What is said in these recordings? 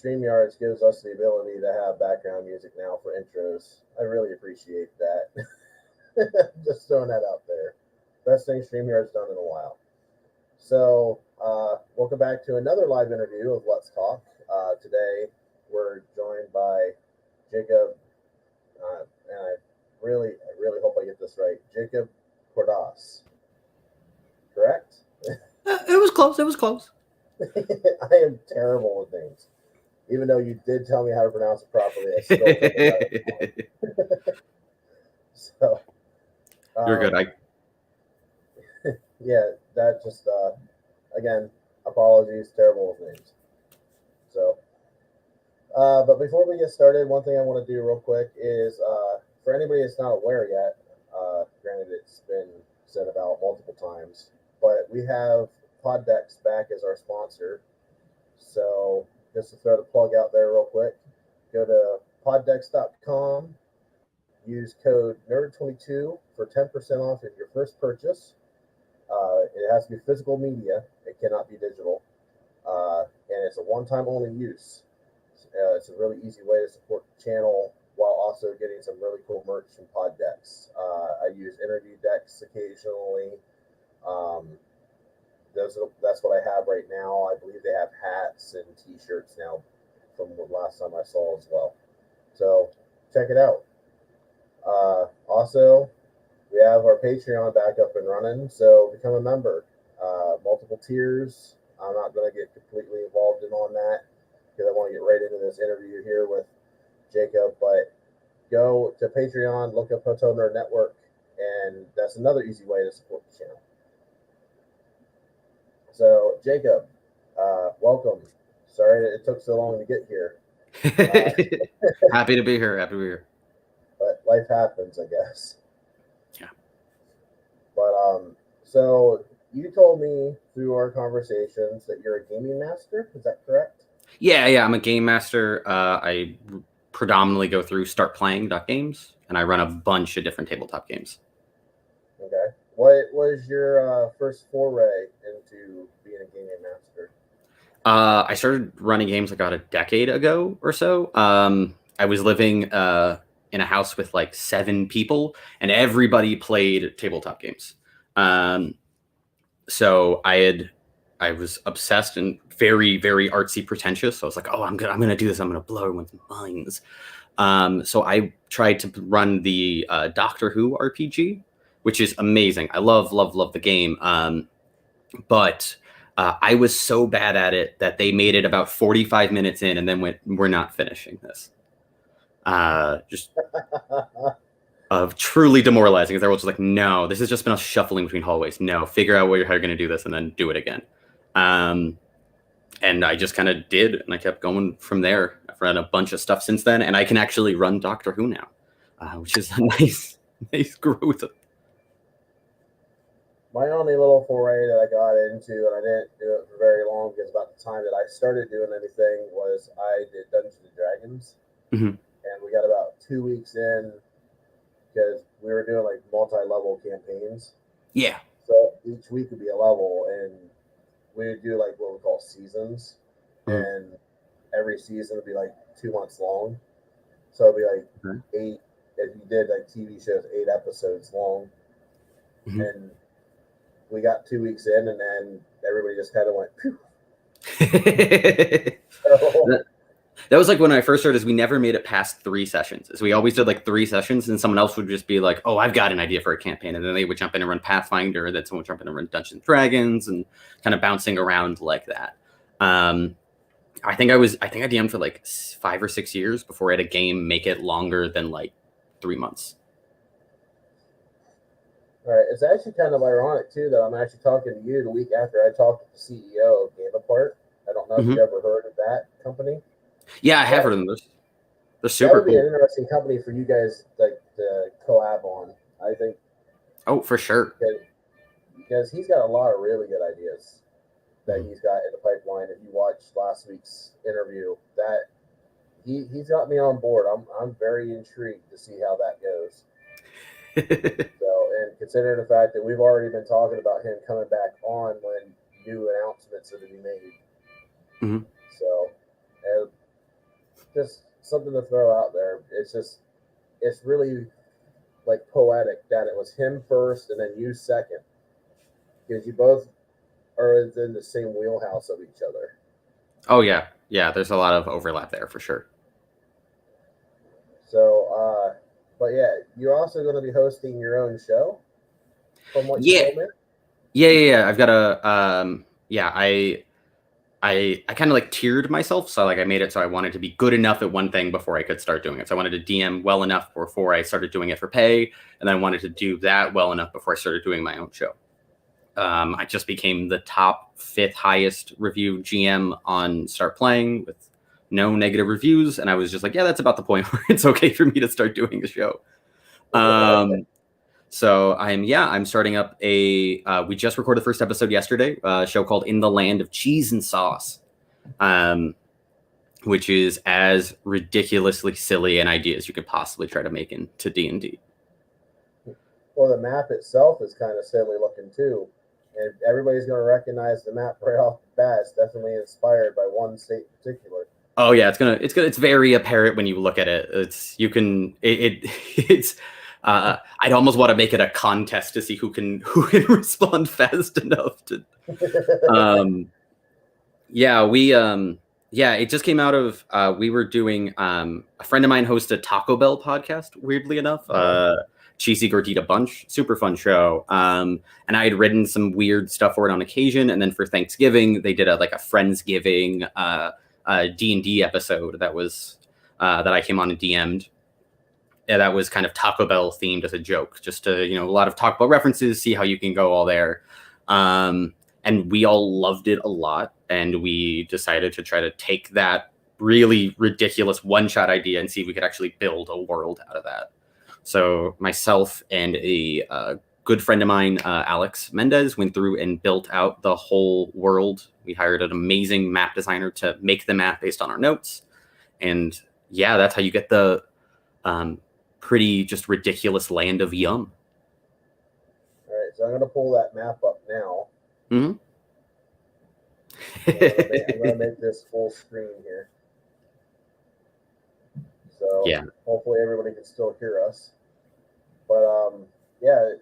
StreamYards gives us the ability to have background music now for intros. I really appreciate that. Just throwing that out there. Best thing StreamYard's done in a while. So, welcome back to another live interview of Let's Talk. Today, we're joined by Jacob, and I really hope I get this right. Jacob Cordas, correct? It was close. It was close. I am terrible with names. Even though you did tell me how to pronounce it properly, I still think it. So, You're good. Yeah, that just again, apologies, terrible with names. So, but before we get started, one thing I want to do real quick is for anybody that's not aware yet, granted it's been said about multiple times, but we have Poddex back as our sponsor. So just to throw the plug out there real quick, go to poddex.com, use code NERD22 for 10% off of your first purchase. It has to be physical media. It cannot be digital. And it's a one-time only use. It's a really easy way to support the channel while also getting some really cool merch from Poddex. I use interview decks occasionally. That's what I have right now. I believe they have hats and t-shirts now from the last time I saw as well. So check it out. Also, we have our Patreon back up and running, so become a member. Multiple tiers. I'm not going to get completely involved in on that because I want to get right into this interview here with Jacob. But go to Patreon, look up Hotel Nerd Network, and that's another easy way to support the channel. So, Jacob, welcome. Sorry that it took so long to get here. Happy to be here. Happy to be here. But life happens, I guess. Yeah. But so you told me through our conversations that you're a gaming master. Is that correct? Yeah. I'm a game master. I predominantly go through startplaying.games, and I run a bunch of different tabletop games. Okay. What was your first foray into being a gaming master? I started running games like about a decade ago or so. I was living in a house with like 7 people, and everybody played tabletop games. So I was obsessed and very, very artsy pretentious. So I was like, oh, I'm gonna do this. I'm gonna blow everyone's minds. So I tried to run the Doctor Who RPG, which is amazing. I love the game. But I was so bad at it that they made it about 45 minutes in and then went, we're not finishing this. Just truly demoralizing. They're just like, no, this has just been a shuffling between hallways. No, figure out how you're going to do this and then do it again. And I just kind of did, and I kept going from there. I've run a bunch of stuff since then, and I can actually run Doctor Who now, which is a nice growth. My only little foray that I got into, and I didn't do it for very long because about the time that I started doing anything was I did Dungeons and Dragons. Mm-hmm. And we got about 2 weeks in because we were doing like multi-level campaigns. Yeah. So each week would be a level, and we would do like what we call seasons. Mm-hmm. And every season would be like 2 months long. So it'd be like 8, if you did like TV shows, 8 episodes long. Mm-hmm. And we got 2 weeks in, and then everybody just kind of went, phew. That was like when I first started, is we never made it past 3 sessions. So we always did like 3 sessions, and someone else would just be like, oh, I've got an idea for a campaign. And then they would jump in and run Pathfinder, and then someone would jump in and run Dungeons and Dragons, and kind of bouncing around like that. I think I DM'd for like 5 or 6 years before I had a game make it longer than like 3 months. All right, it's actually kind of ironic too that I'm actually talking to you the week after I talked to the CEO of Game Apart. I don't know if you ever heard of that company. Yeah, I have heard of them. They're super that would be cool. an interesting company for you guys like to collab on, I think. Oh, for sure. Because he's got a lot of really good ideas that he's got in the pipeline. If you watched last week's interview, that he's got me on board. I'm very intrigued to see how that goes. So, and considering the fact that we've already been talking about him coming back on when new announcements are to be made. Mm-hmm. So, just something to throw out there. It's really like poetic that it was him first and then you second, because you both are in the same wheelhouse of each other. Oh yeah, yeah. There's a lot of overlap there for sure. So, but yeah, you're also going to be hosting your own show, from what you Yeah, told me. yeah. I've got a yeah. I kind of like tiered myself, so like I made it so I wanted to be good enough at one thing before I could start doing it. So I wanted to DM well enough before I started doing it for pay, and then I wanted to do that well enough before I started doing my own show. I just became the top 5th highest reviewed GM on Start Playing with no negative reviews, and I was just like, yeah, that's about the point where it's okay for me to start doing the show. So I'm starting up a. We just recorded the first episode yesterday. A show called In the Land of Cheese and Sauce, which is as ridiculously silly an idea as you could possibly try to make into D&D. Well, the map itself is kind of silly looking too, and everybody's going to recognize the map right off the bat. It's definitely inspired by one state in particular. Oh yeah, it's very apparent when you look at it. It's I'd almost want to make it a contest to see who can respond fast enough to. It just came out of we were doing a friend of mine hosts a Taco Bell podcast. Weirdly enough, Cheesy Gordita Bunch, super fun show. And I had written some weird stuff for it on occasion, and then for Thanksgiving they did a Friendsgiving D&D episode that was that I came on and DM'd. Yeah, that was kind of Taco Bell themed as a joke, just to, a lot of Taco Bell references, see how you can go all there. And we all loved it a lot, and we decided to try to take that really ridiculous one-shot idea and see if we could actually build a world out of that. So myself and a good friend of mine, Alex Mendez, went through and built out the whole world. We hired an amazing map designer to make the map based on our notes. And yeah, that's how you get the pretty just ridiculous land of Yum. All right, so I'm going to pull that map up now. Mm-hmm. I'm going to make this full screen here. So yeah, hopefully everybody can still hear us. But yeah,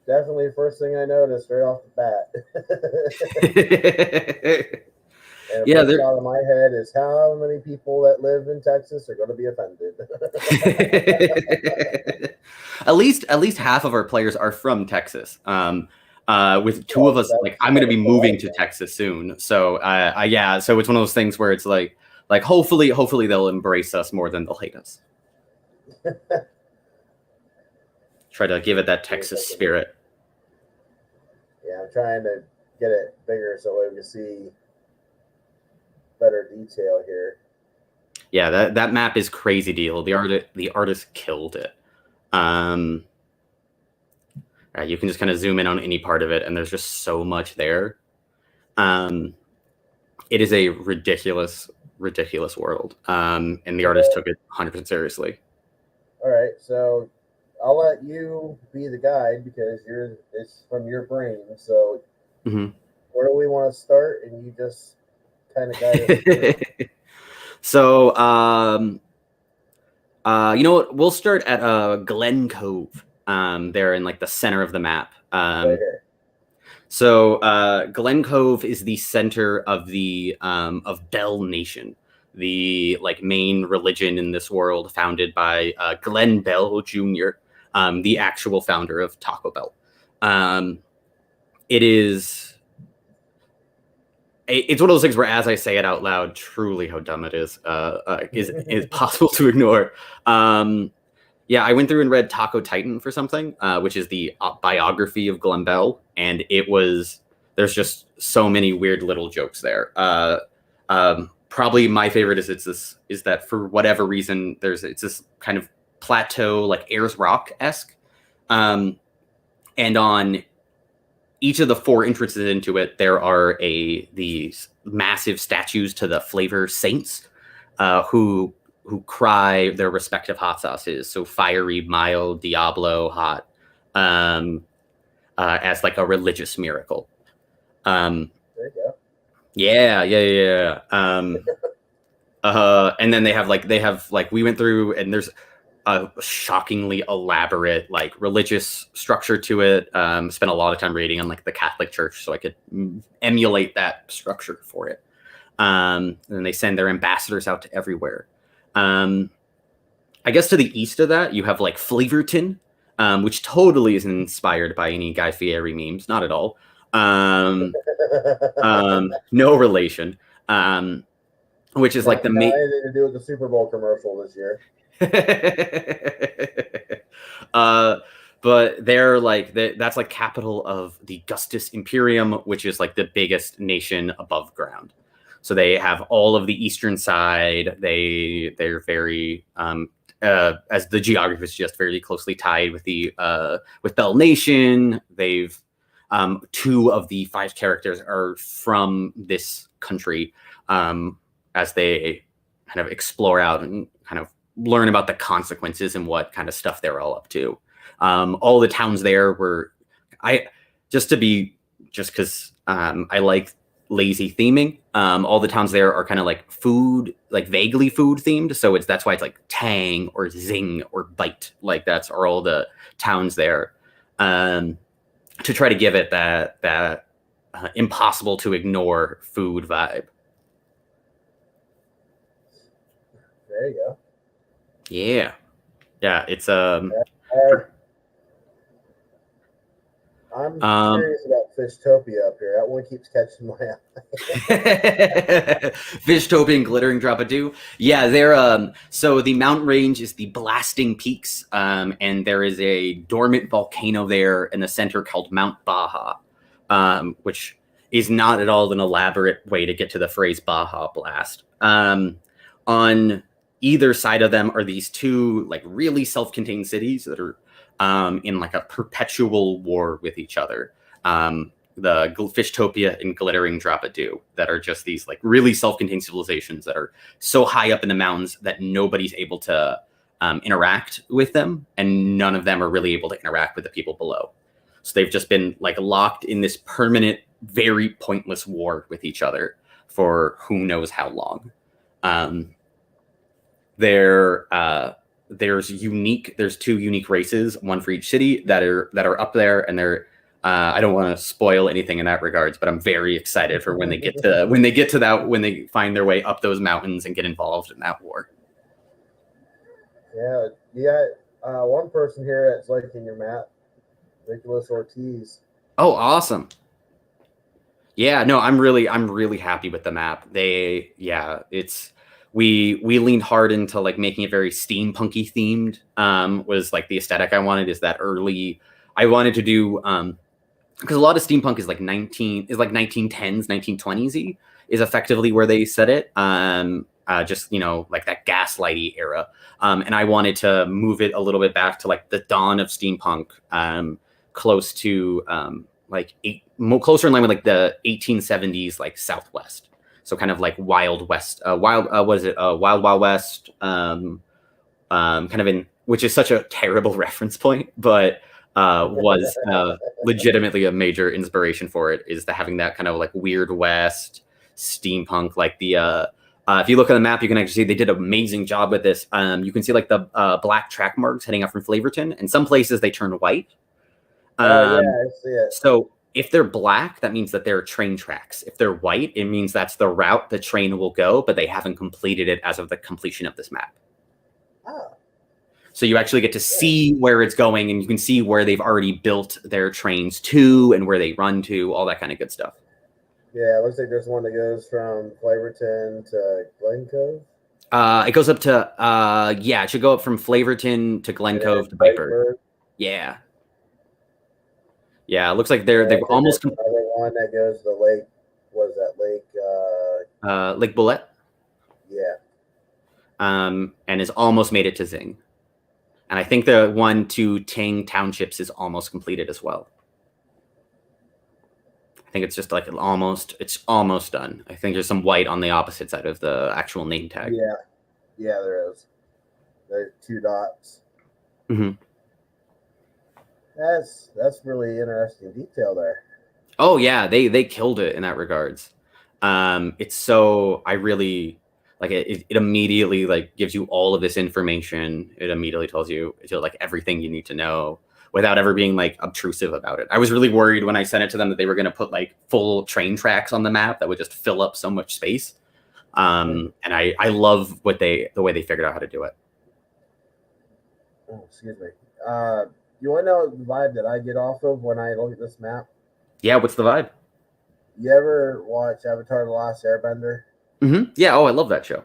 definitely first thing I noticed right off the bat. And yeah, what's out of my head is how many people that live in Texas are going to be offended. at least half of our players are from Texas. With two of us, I'm going to be moving to Texas soon. So so it's one of those things where it's like hopefully they'll embrace us more than they'll hate us. Try to give it that Texas spirit. Yeah, I'm trying to get it bigger so we can see better detail here. Yeah, that map is crazy deal. The artist killed it. You can just kind of zoom in on any part of it, and there's just so much there. It is a ridiculous world, and the artist took it 100% seriously. All right, so I'll let you be the guide because it's from your brain. So where do we want to start? And you just kind of guide us. So, you know what? We'll start at Glen Cove. There in the center of the map. Right here. So Glen Cove is the center of the of Bell Nation, the main religion in this world, founded by Glenn Bell Jr., the actual founder of Taco Bell. It's one of those things where, as I say it out loud, truly how dumb it is possible to ignore. I went through and read Taco Titan for something, which is the biography of Glenn Bell, and there's just so many weird little jokes there. Probably my favorite is that for whatever reason it's this kind of plateau, like Ayers Rock-esque, and on each of the 4 entrances into it, there are these massive statues to the flavor saints, who cry their respective hot sauces. So fiery, mild, Diablo, hot, as a religious miracle. There you go. Yeah. And then they have we went through, and there's a shockingly elaborate like religious structure to it. Spent a lot of time reading on like the Catholic Church so I could emulate that structure for it. And then they send their ambassadors out to everywhere. I guess to the east of that, you have like Flavorton, which totally isn't inspired by any Guy Fieri memes, not at all. No relation. Which is like the main. Anything to do with the Super Bowl commercial this year. But they're like that's like capital of the Gustus Imperium, which is like the biggest nation above ground. So they have all of the eastern side. They're very as the geography is just very closely tied with the with Bell Nation. They've 2 of the 5 characters are from this country as they kind of explore out and kind of learn about the consequences and what kind of stuff they're all up to. All the towns there were just because I like lazy theming. All the towns there are kind of like food, like vaguely food themed. So that's why it's like Tang or Zing or Bite. Like are all the towns there. To try to give it that impossible to ignore food vibe. There you go. Yeah, it's I'm curious about Fishtopia up here. That one keeps catching my eye. Fishtopia and Glittering Drop of Dew. Yeah, they're so the mountain range is the Blasting Peaks, and there is a dormant volcano there in the center called Mount Baja, which is not at all an elaborate way to get to the phrase Baja Blast. On either side of them are these 2 like really self-contained cities that are in like a perpetual war with each other. The Fishtopia and Glittering Drop of Dew that are just these like really self-contained civilizations that are so high up in the mountains that nobody's able to interact with them, and none of them are really able to interact with the people below. So they've just been like locked in this permanent, very pointless war with each other for who knows how long. There's 2 unique races, one for each city that are up there, and they're I don't want to spoil anything in that regards, but I'm very excited for when they get to that, when they find their way up those mountains and get involved in that war. Yeah, you got one person here that's liking your map, Nicholas Ortiz. Oh, awesome. Yeah, no, I'm really happy with the map. We leaned hard into like making it very steampunky themed. Was like the aesthetic I wanted. Is that early? I wanted to do because a lot of steampunk is like 1910s, 1920s is effectively where they set it. Just like that gaslighty era. And I wanted to move it a little bit back to like the dawn of steampunk, close to closer in line with like the 1870s, like Southwest. So kind of like Wild West, Wild Wild West, kind of in, which is such a terrible reference point, but was legitimately a major inspiration for it, is having that kind of like Weird West steampunk, like the if you look at the map, you can actually see they did an amazing job with this. You can see like the black track marks heading up from Flavorton, and some places they turn white. Yeah, I see it. So if they're black, that means that they're train tracks. If they're white, it means that's the route the train will go, but they haven't completed it as of the completion of this map. Oh. So you actually get to see where it's going, and you can see where they've already built their trains to and where they run to, all that kind of good stuff. Yeah, it looks like there's one that goes from Flavorton to Glen Cove. It goes up to it should go up from Flavorton to Glen Cove to Piper. Yeah. Yeah, it looks like they've almost another one that goes to the lake. Was that Lake? Lake Bullet. Yeah. And has almost made it to Zing. And I think the one to Tang Townships is almost completed as well. I think it's just like it's almost done. I think there's some white on the opposite side of the actual name tag. Yeah, there is. There's 2 dots. Mm-hmm. That's really interesting detail there. Oh yeah, they killed it in that regards. It's so, I really Like it immediately like gives you all of this information. It immediately tells you like everything you need to know without ever being like obtrusive about it. I was really worried when I sent it to them that they were going to put like full train tracks on the map that would just fill up so much space. And I love the way they figured out how to do it. Oh, excuse me. You want to know the vibe that I get off of when I look at this map? Yeah, what's the vibe? You ever watch Avatar: The Last Airbender? Mm-hmm. Yeah. Oh, I love that show.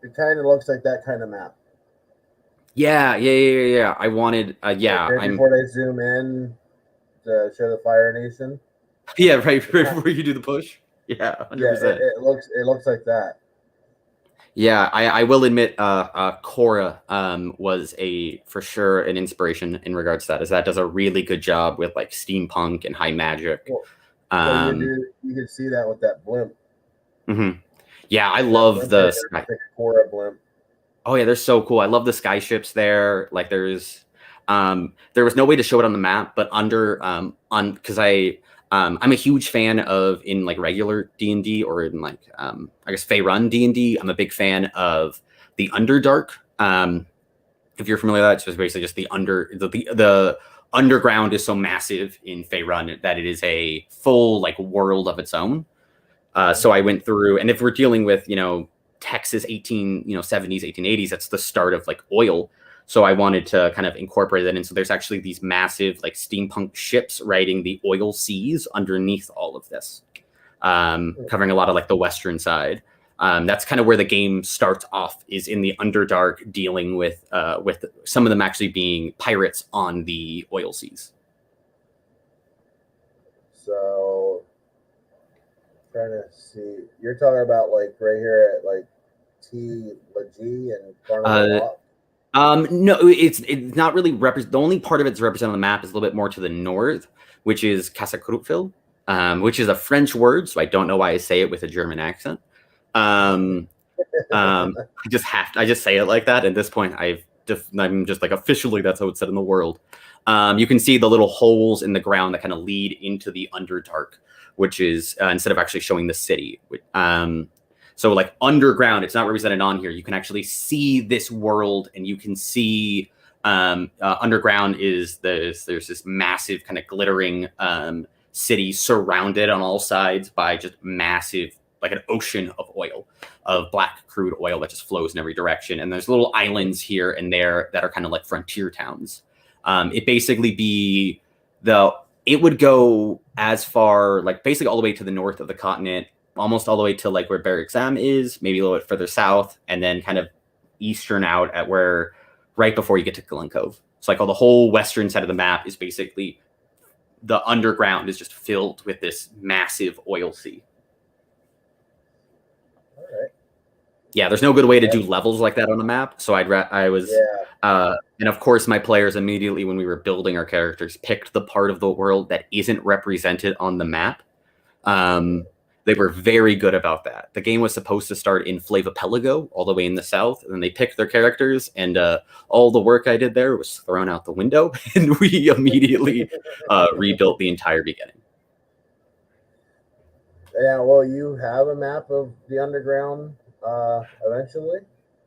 It kind of looks like that kind of map. Yeah. I wanted. Yeah. Right before they zoom in to show the Fire Nation. Yeah. Right before you do the push. Yeah. 100%. Yeah. It looks like that. Yeah, I will admit, Cora was for sure an inspiration in regards to that, as that does a really good job with like steampunk and high magic. Well, you can see that with that blimp. Mm-hmm. Yeah, I love the sky. Cora blimp. Oh yeah, they're so cool. I love the sky ships there. Like there was no way to show it on the map, but because I'm a huge fan of in like regular D&D or in like I guess Faerun D&D. I'm a big fan of the Underdark. If you're familiar with that, it's basically just the underground is so massive in Faerun that it is a full like world of its own. So I went through, and if we're dealing with Texas 1870s 1880s, that's the start of like oil. So I wanted to kind of incorporate that in. So there's actually these massive like steampunk ships riding the oil seas underneath all of this, covering a lot of like the western side. That's kind of where the game starts off, is in the Underdark, dealing with some of them actually being pirates on the oil seas. So, trying to see, you're talking about like right here at like T G and Carnival Walk. No, it's not really the only part of it's represented on the map is a little bit more to the north, which is Cassacrutfil, which is a French word, so I don't know why I say it with a German accent. I just say it like that. At this point, I'm just like officially that's how it's said in the world. You can see the little holes in the ground that kind of lead into the Underdark, which is instead of actually showing the city. So like underground, it's not represented on here. You can actually see this world, and you can see underground is there's this massive kind of glittering city surrounded on all sides by just massive, like an ocean of oil, of black crude oil that just flows in every direction. And there's little islands here and there that are kind of like frontier towns. It would go as far, like basically all the way to the north of the continent, almost all the way to like where Berexam is, maybe a little bit further south, and then kind of eastern out at where right before you get to Glencove. So like the whole western side of the map is basically the underground is just filled with this massive oil sea. All right. Yeah, there's no good way to do levels like that on a map. So and of course my players immediately, when we were building our characters, picked the part of the world that isn't represented on the map. They were very good about that. The game was supposed to start in Flavapelago, all the way in the south, and then they picked their characters, and all the work I did there was thrown out the window, and we immediately rebuilt the entire beginning. Yeah, well, you have a map of the underground eventually.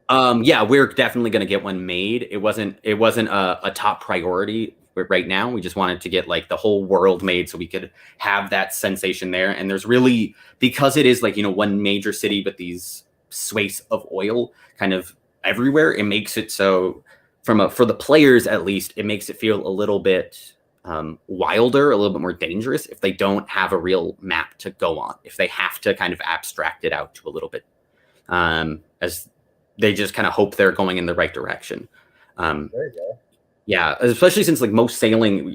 Yeah, we're definitely going to get one made. It wasn't a top priority right now. We just wanted to get like the whole world made so we could have that sensation there. And there's really, because it is like, one major city, but these swathes of oil kind of everywhere, it makes it so for the players, at least, it makes it feel a little bit wilder, a little bit more dangerous if they don't have a real map to go on, if they have to kind of abstract it out to a little bit, as they just kind of hope they're going in the right direction. There you go. Yeah, especially since like most sailing,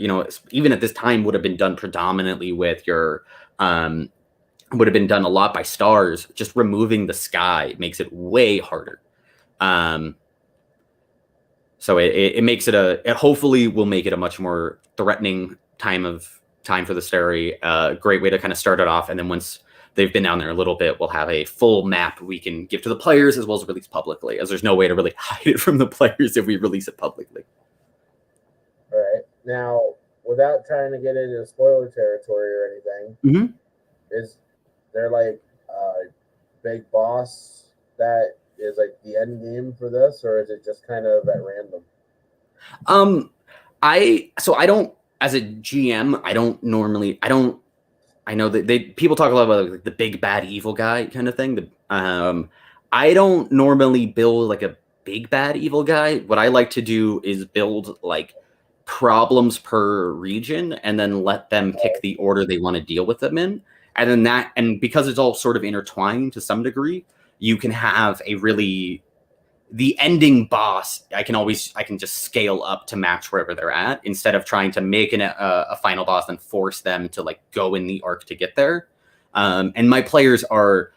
even at this time would have been done predominantly with would have been done a lot by stars. Just removing the sky makes it way harder. So it makes it hopefully will make it a much more threatening time for the story. Great way to kind of start it off, and then once they've been down there a little bit, we'll have a full map we can give to the players as well as release publicly, as there's no way to really hide it from the players if we release it publicly. All right. Now, without trying to get into spoiler territory or anything, mm-hmm. Is there like a big boss that is like the end game for this, or is it just kind of at random? I don't, as a GM, I know that people talk a lot about like the big bad evil guy kind of thing. I don't normally build like a big bad evil guy. What I like to do is build like problems per region and then let them pick the order they want to deal with them in. And because it's all sort of intertwined to some degree, you can have a really the ending boss. I can just scale up to match wherever they're at instead of trying to make a final boss and force them to like go in the arc to get there. And my players are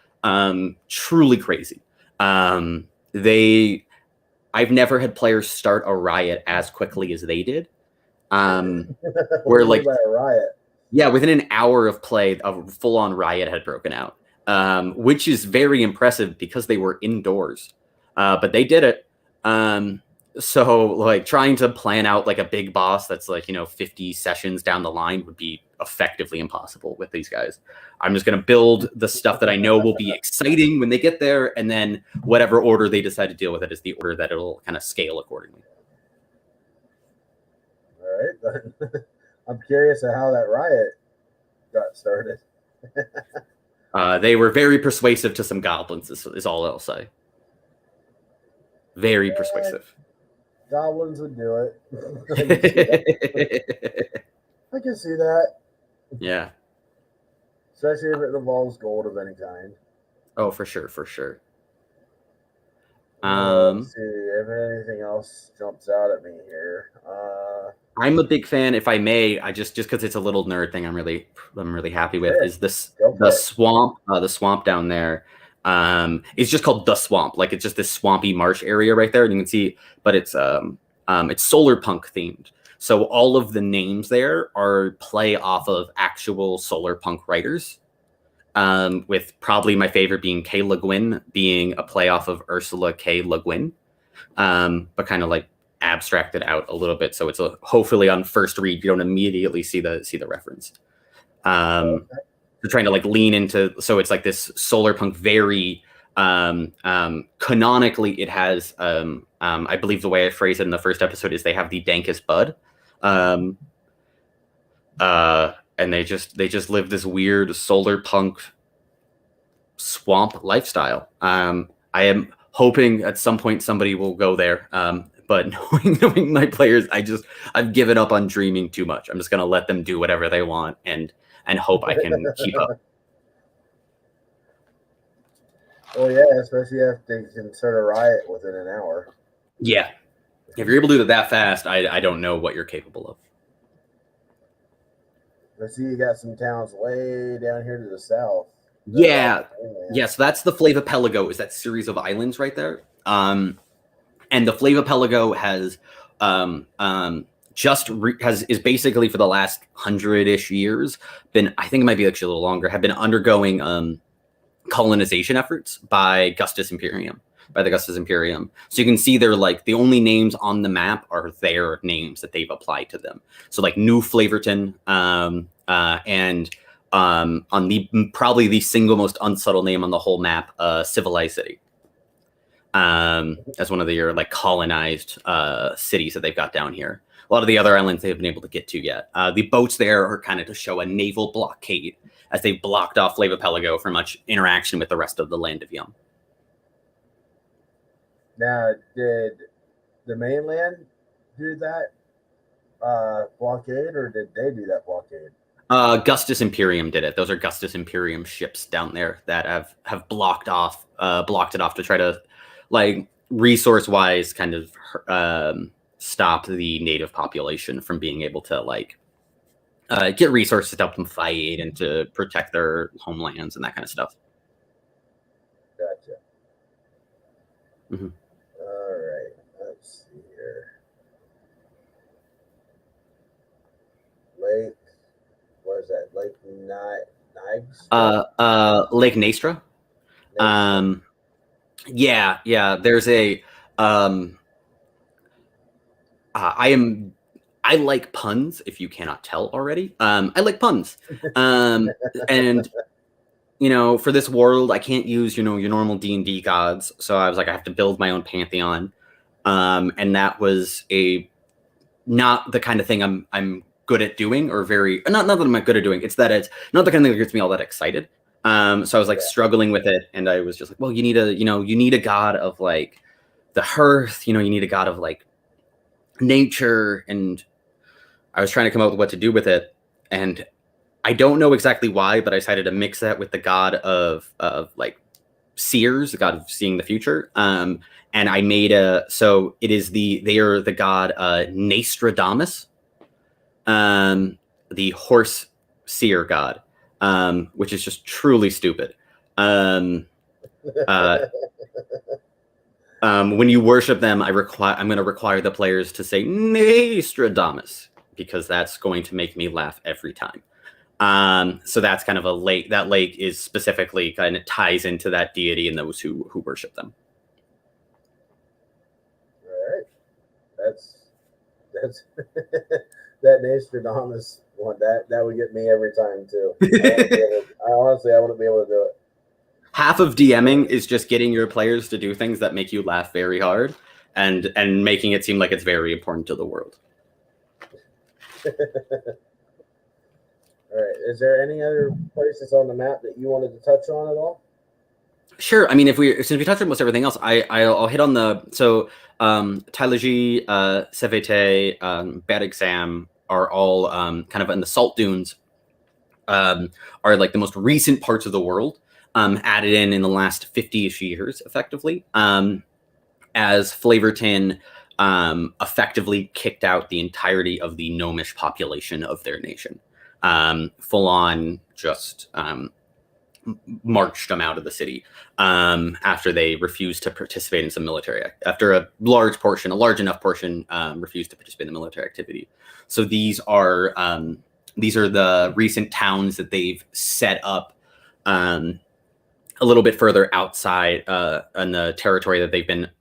truly crazy. I've never had players start a riot as quickly as they did. Where like by a riot? Yeah, within an hour of play, a full-on riot had broken out, which is very impressive because they were indoors. But they did it. So like trying to plan out like a big boss that's like, 50 sessions down the line would be effectively impossible with these guys. I'm just going to build the stuff that I know will be exciting when they get there. And then whatever order they decide to deal with it is the order that it'll kind of scale accordingly. All right. I'm curious at how that riot got started. They were very persuasive to some goblins is all I'll say. Very persuasive. Goblins would do it. I can see that. Yeah. Especially if it involves gold of any kind. Oh, for sure, for sure. Let's see if anything else jumps out at me here. I'm a big fan, if I may. I just because it's a little nerd thing. I'm really happy with is this the swamp down there. It's just called the swamp. Like it's just this swampy marsh area right there, and you can see. But it's solar punk themed. So all of the names there are play off of actual solar punk writers. With probably my favorite being K. Le Guin, being a play off of Ursula K. Le Guin, but kind of like abstracted out a little bit, so it's hopefully on first read you don't immediately see the reference. They're trying to like lean into, so it's like this solar punk very canonically it has I believe the way I phrased it in the first episode is they have the dankest bud, and they just live this weird solar punk swamp lifestyle. I am hoping at some point somebody will go there. But knowing my players, I've given up on dreaming too much. I'm just gonna let them do whatever they want and hope I can keep up. Well, yeah, especially if they can start a riot within an hour. Yeah, if you're able to do it that fast, I don't know what you're capable of. I see you got some towns way down here to the south. Yeah. So that's the Flavapelago, is that series of islands right there. And the Flavapelago has is basically for the last 100-ish years been, I think it might be actually a little longer, have been undergoing colonization efforts by the Gustus Imperium. So you can see they're like the only names on the map are their names that they've applied to them. So like New Flavorton, and on the probably the single most unsubtle name on the whole map, Civilized City. As one of their like colonized cities that they've got down here. A lot of the other islands they haven't been able to get to yet. The boats there are kind of to show a naval blockade as they blocked off Flavapelago for much interaction with the rest of the land of Yum. Now, did the mainland do that blockade, or did they do that blockade? Gustus Imperium did it. Those are Gustus Imperium ships down there that have blocked it off to try to, like, resource-wise, kind of stop the native population from being able to, like, get resources to help them fight and to protect their homelands and that kind of stuff. Gotcha. Mm-hmm. All right. Let's see here. Lake. What is that? Lake Niagara? Lake Nastra. Yeah. There's a. I like puns. If you cannot tell already, I like puns. And for this world, I can't use, your normal D&D gods. So I was like, I have to build my own pantheon. And that was not the kind of thing I'm good at doing, or not that I'm not good at doing. It's that it's not the kind of thing that gets me all that excited. So I was like struggling with it, and I was just like, well, you need a god of like the hearth, you need a god of like nature, and I was trying to come up with what to do with it, and I don't know exactly why, but I decided to mix that with the god of like seers, the god of seeing the future. And I made they are the god Nastradamus, the horse seer god, which is just truly stupid. When you worship them, I'm going to require the players to say Nastradamus, because that's going to make me laugh every time. So that's kind of a lake. That lake is specifically kind of ties into that deity and those who worship them. All right, that's that Nostradamus one. That would get me every time too. I honestly wouldn't be able to do it. Half of DMing is just getting your players to do things that make you laugh very hard, and making it seem like it's very important to the world. All right. Is there any other places on the map that you wanted to touch on at all? Sure. I mean, since we touched on almost everything else, I'll hit on Tylogy, Cevete, Bad Exam are all kind of in the Salt Dunes, are like the most recent parts of the world, added in the last 50-ish years, effectively, as Flavorton effectively kicked out the entirety of the gnomish population of their nation. Full on just marched them out of the city after they refused to participate in some military. After a large enough portion, refused to participate in the military activity. So these are the recent towns that they've set up a little bit further outside on the territory that they've been.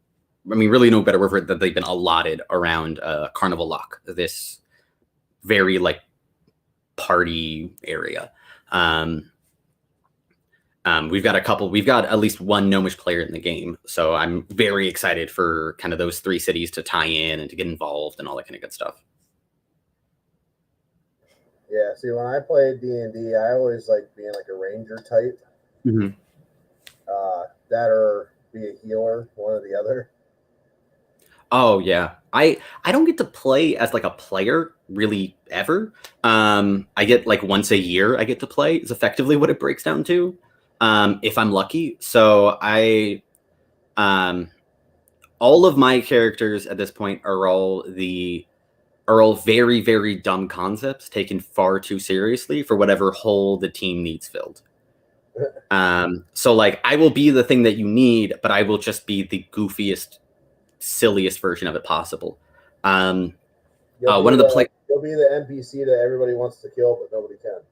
I mean, really no better word for it, that they've been allotted around Carnival Lock, this very like party area. We've got at least one gnomish player in the game, so I'm very excited for kind of those 3 cities to tie in and to get involved and all that kind of good stuff. Yeah, see, when I played D&D, I always like being like a ranger type. Mm-hmm. That or be a healer, one or the other. Oh yeah, I don't get to play as like a player really ever. I get like once a year I get to play is effectively what it breaks down to, if I'm lucky. So all of my characters at this point are all very, very dumb concepts taken far too seriously for whatever hole the team needs filled. So like I will be the thing that you need, but I will just be the goofiest, silliest version of it possible. You'll be the NPC that everybody wants to kill, but nobody can.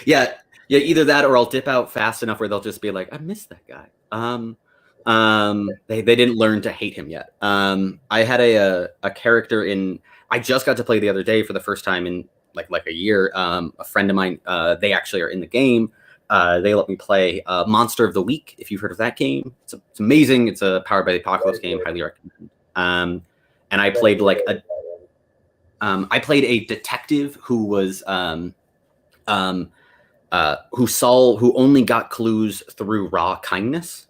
yeah, either that or I'll dip out fast enough where they'll just be like, I miss that guy. They didn't learn to hate him yet. I had a character I just got to play the other day for the first time in like a year. A friend of mine, they actually are in the game. They let me play Monster of the Week, if you've heard of that game. It's amazing. It's a Powered by the Apocalypse game. Highly recommend. And I played I played a detective who was who only got clues through raw kindness.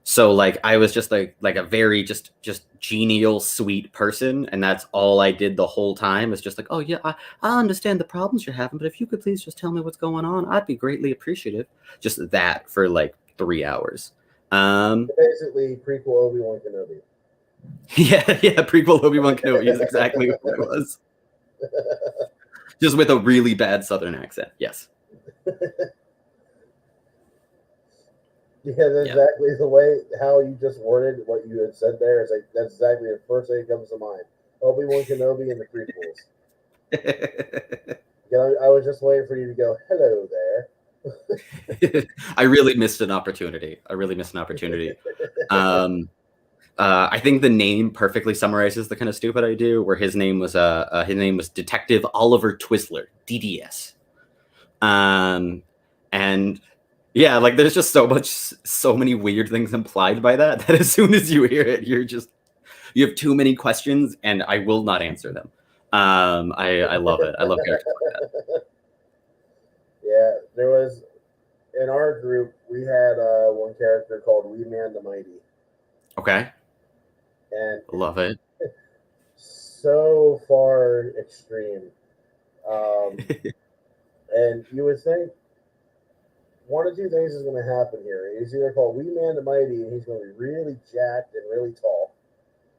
So like I was just like a very just genial, sweet person, and that's all I did the whole time. It's just like, oh yeah, I understand the problems you're having, but if you could please just tell me what's going on, I'd be greatly appreciative. Just that for like 3 hours. Basically, prequel Obi-Wan Kenobi. yeah, prequel Obi-Wan Kenobi is exactly what it was. Just with a really bad Southern accent. Yes. Yeah, that's exactly the way how you just worded what you had said there. Is like that's exactly the first thing that comes to mind. Obi-Wan Kenobi and the prequels. I was just waiting for you to go, hello there. I really missed an opportunity. I think the name perfectly summarizes the kind of stupid I do. Where his name was Detective Oliver Twizzler, DDS. And yeah, like there's just so many weird things implied by that as soon as you hear it, you have too many questions, and I will not answer them. I love it. I love characters like that. Yeah, there was in our group we had one character called Wee Man the Mighty, Okay, and love it. so far extreme. And you would think one of two things is going to happen here. He's either called Wee Man the Mighty, and he's going to be really jacked and really tall,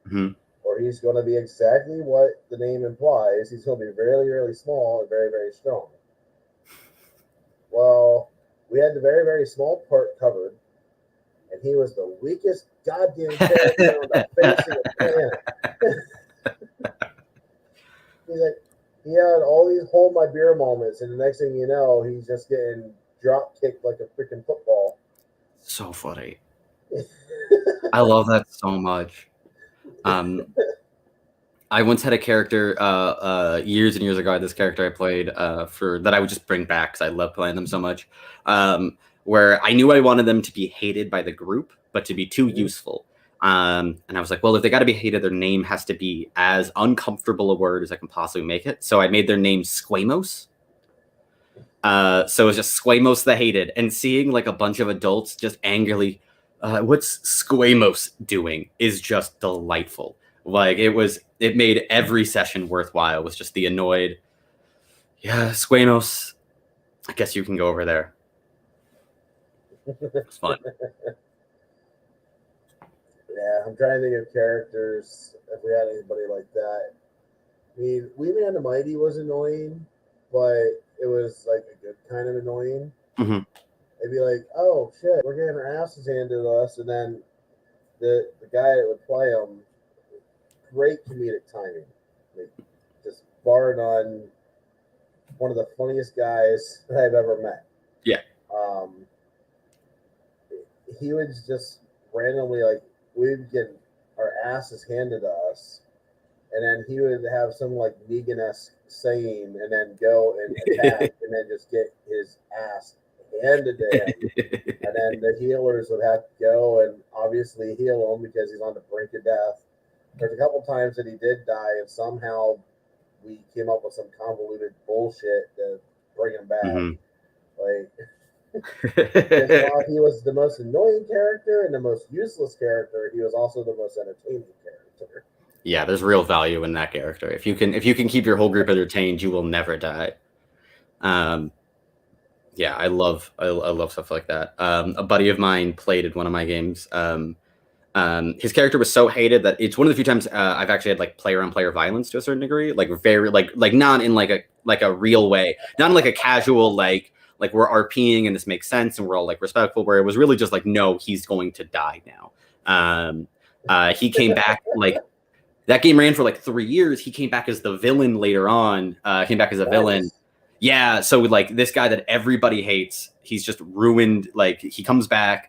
Mhm. or he's going to be exactly what the name implies. He's going to be really, really small and very, very strong. Well, we had the very, very small part covered, and he was the weakest goddamn character on the face of the planet. He's like, he had all these hold my beer moments, and the next thing you know, he's just getting drop kicked like a freaking football. So funny. I love that so much. I once had a character years and years ago. I had this character I played for that I would just bring back because I love playing them so much. Where I knew I wanted them to be hated by the group, but to be too useful. And I was like, well, if they got to be hated, their name has to be as uncomfortable a word as I can possibly make it. So I made their name Squamos. So it was just Squamos the Hated, and seeing like a bunch of adults just angrily, what's Squamos doing is just delightful. Like it made every session worthwhile. It was just the annoyed, yeah, Squamos, I guess you can go over there. It's fun. Yeah, I'm trying to think of characters if we had anybody like that. I mean, Wee Man the Mighty was annoying, but it was like a good kind of annoying. Mhm. It'd be like, oh shit, we're getting our asses handed to us, and then the guy that would play him, great comedic timing, like just bar none, one of the funniest guys that I've ever met. Yeah. He would just randomly like we'd get our asses handed to us, and then he would have some like Negan-esque saying, and then go and attack, and then just get his ass handed to him. And then the healers would have to go and obviously heal him because he's on the brink of death. There's a couple times that he did die, and somehow we came up with some convoluted bullshit to bring him back. Mhm. Like, while he was the most annoying character and the most useless character, he was also the most entertaining character. Yeah, there's real value in that character. If you can keep your whole group entertained, you will never die. Yeah, I love stuff like that. A buddy of mine played in one of my games. His character was so hated that it's one of the few times I've actually had like player on player violence to a certain degree, like very like not in like a real way, not in like a casual like we're RPing and this makes sense and we're all like respectful. Where it was really just like, no, he's going to die now. He came back like. That game ran for like 3 years. He came back as the villain later on. Came back as a villain. Yeah, so like this guy that everybody hates, he's just ruined. Like he comes back.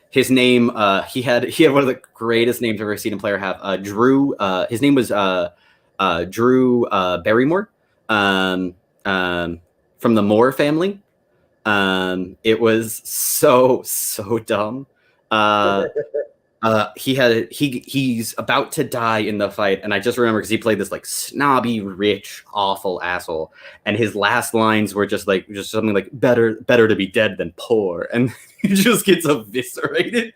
His name, he had one of the greatest names I've ever seen a player have. Drew. His name was Drew Barrymore. From the Moore family. It was so dumb. He's about to die in the fight, and I just remember because he played this like snobby, rich, awful asshole, and his last lines were just something like better to be dead than poor, and he just gets eviscerated.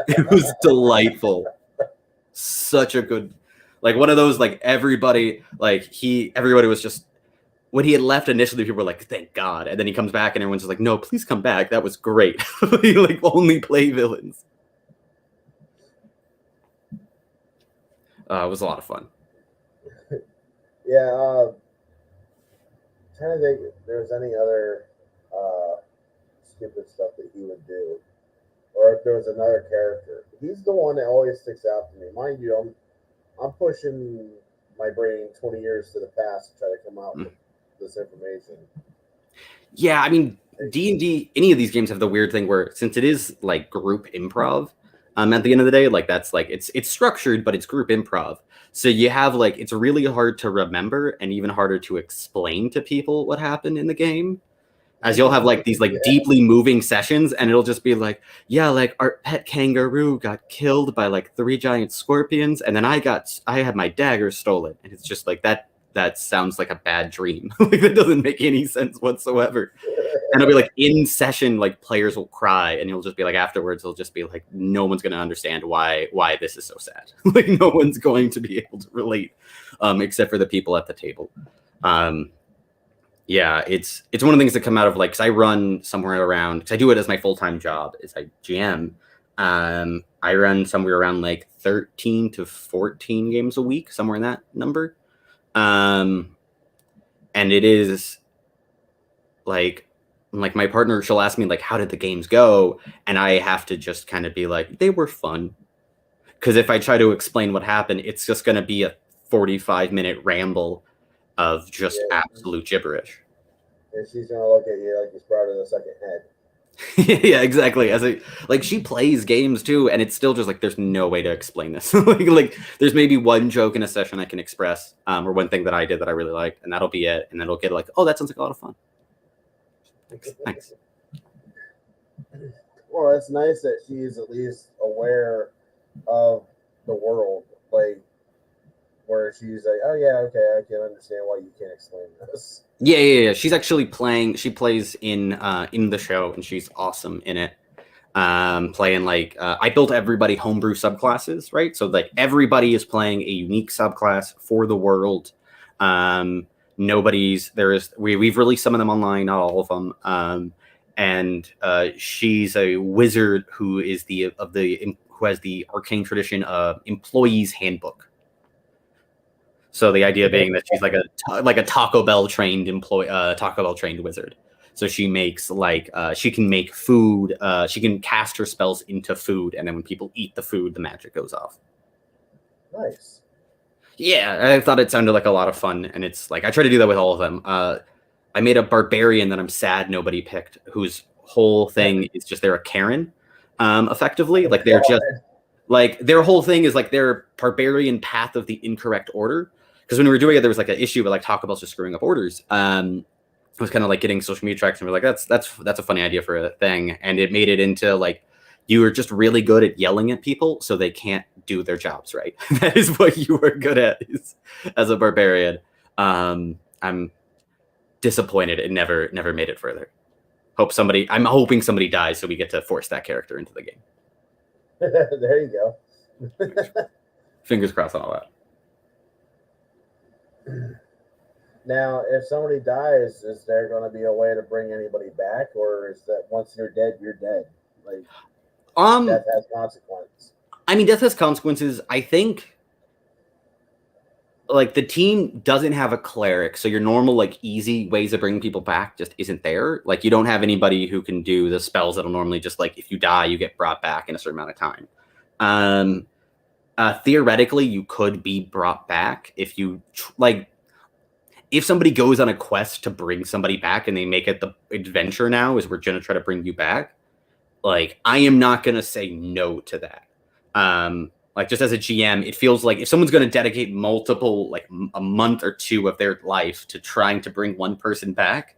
It was delightful. Such a good, like one of those like everybody was just when he had left initially, people were like, thank God, and then he comes back and everyone's just like, no, please come back. That was great. Like only play villains. It was a lot of fun. Yeah, trying to think if there's any other stupid stuff that he would do, or if there was another character. He's the one that always sticks out to me. Mind you, I'm pushing my brain 20 years to the past to try to come out with this information. Yeah, I mean, D&D, any of these games have the weird thing where since it is like group improv, at the end of the day, like that's like it's structured, but it's group improv. So you have like it's really hard to remember and even harder to explain to people what happened in the game. As you'll have like these like Yeah. deeply moving sessions, and it'll just be like, yeah, like our pet kangaroo got killed by like 3 giant scorpions, and then I had my dagger stolen, and it's just like that sounds like a bad dream. Like that doesn't make any sense whatsoever. And it'll be like in session, like players will cry, and you'll just be like afterwards, it'll just be like no one's gonna understand why this is so sad. Like no one's going to be able to relate, except for the people at the table. Yeah, it's one of the things that come out of like, because I run somewhere around, because I do it as my full-time job, is I GM. I run somewhere around like 13 to 14 games a week, somewhere in that number. And it is like my partner, she'll ask me like, how did the games go? And I have to just kind of be like, they were fun. Because if I try to explain what happened, it's just going to be a 45-minute ramble of just absolute gibberish. And she's gonna look at you like you sprouted a second head. Yeah, exactly. Like she plays games too, and it's still just like there's no way to explain this. like there's maybe one joke in a session I can express, or one thing that I did that I really liked, and that'll be it. And then it'll get like, oh, that sounds like a lot of fun. Thanks. Well, it's nice that she's at least aware of the world, like where she's like, oh yeah, okay, I can understand why you can't explain this. Yeah. She's actually playing. She plays in the show, and she's awesome in it. Playing like I built everybody homebrew subclasses, right? So like everybody is playing a unique subclass for the world. We've released some of them online, not all of them. And she's a wizard who has the arcane tradition of employees handbook. So the idea being that she's like a Taco Bell trained wizard. So she makes like she can make food. She can cast her spells into food, and then when people eat the food, the magic goes off. Nice. Yeah, I thought it sounded like a lot of fun, and it's like I try to do that with all of them. I made a barbarian that I'm sad nobody picked, whose whole thing is just they're a Karen, effectively. Like they're just like their whole thing is like their barbarian path of the incorrect order. Because when we were doing it, there was like an issue with like Taco Bell's just screwing up orders. It was kind of like getting social media traction. We're like, that's a funny idea for a thing, and it made it into like you are just really good at yelling at people, so they can't do their jobs right. That is what you are good at as a barbarian. I'm disappointed it never made it further. I'm hoping somebody dies so we get to force that character into the game. There you go. Fingers crossed on all that. Now, if somebody dies, is there going to be a way to bring anybody back, or is that once you're dead, you're dead? Like, death has consequences. I mean, death has consequences. I think, like, the team doesn't have a cleric, so your normal, like, easy ways of bringing people back just isn't there. Like, you don't have anybody who can do the spells that'll normally just, like, if you die, you get brought back in a certain amount of time. Theoretically, you could be brought back if you, if somebody goes on a quest to bring somebody back and they make it the adventure now is we're going to try to bring you back. Like, I am not going to say no to that. Like, just as a GM, it feels like if someone's going to dedicate multiple, like a month or two of their life to trying to bring one person back,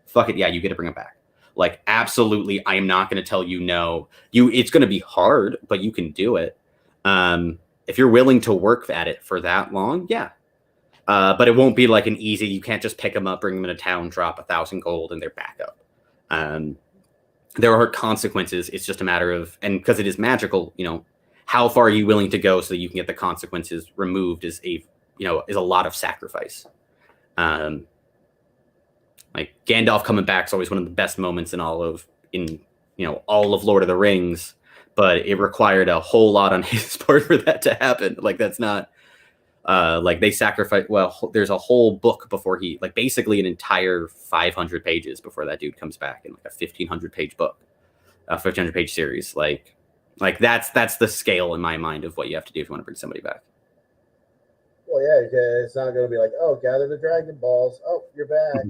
fuck it. Yeah, you get to bring them back. Like, absolutely. I am not going to tell you no. It's going to be hard, but you can do it. If you're willing to work at it for that long, yeah. But it won't be like an easy, you can't just pick them up, bring them into town, drop 1,000 gold, and they're back up. There are consequences. It's just a matter of, and because it is magical, how far are you willing to go so that you can get the consequences removed is a lot of sacrifice. Like Gandalf coming back is always one of the best moments in all of Lord of the Rings, but it required a whole lot on his part for that to happen. Like, that's not, like they sacrifice. Well, there's a whole book before basically an entire 500 pages before that dude comes back in like a 1,500 page book, a 1,500 page series. Like that's the scale in my mind of what you have to do if you want to bring somebody back. Well, yeah, it's not going to be like, oh, gather the Dragon Balls. Oh, you're back.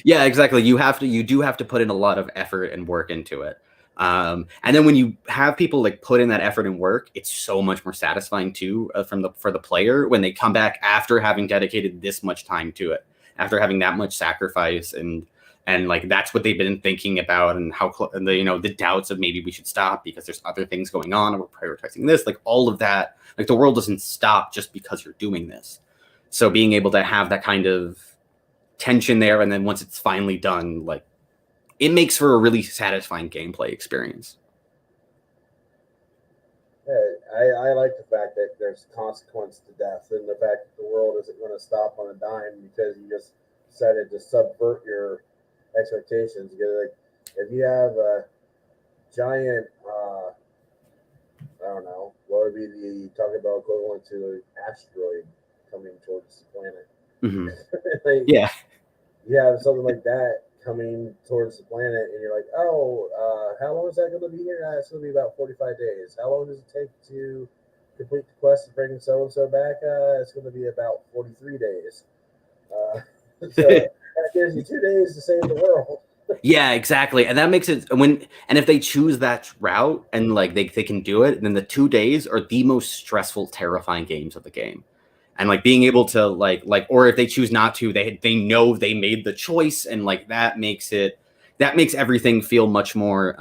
Yeah, exactly. You do have to put in a lot of effort and work into it. And then when you have people like put in that effort and work, it's so much more satisfying too for the player when they come back after having dedicated this much time to it, after having that much sacrifice, and like that's what they've been thinking about, and how and the doubts of maybe we should stop because there's other things going on and we're prioritizing this, like all of that. Like the world doesn't stop just because you're doing this. So being able to have that kind of tension there, and then once it's finally done, like it makes for a really satisfying gameplay experience. I like the fact that there's consequence to death, and the fact that the world isn't going to stop on a dime because you just decided to subvert your expectations. Because like, if you have a giant, I don't know, what would be the Taco Bell equivalent to an asteroid coming towards the planet? Mm-hmm. Like, yeah, you have something like that coming towards the planet, and you're like, oh, how long is that going to be here? It's going to be about 45 days. How long does it take to complete the quest of bringing so and so back? It's going to be about 43 days. So that gives you 2 days to save the world. Yeah, exactly. And that makes it and if they choose that route and like they can do it, then the 2 days are the most stressful, terrifying games of the game. And like being able to like or if they choose not to, they know they made the choice, and like that makes everything feel much more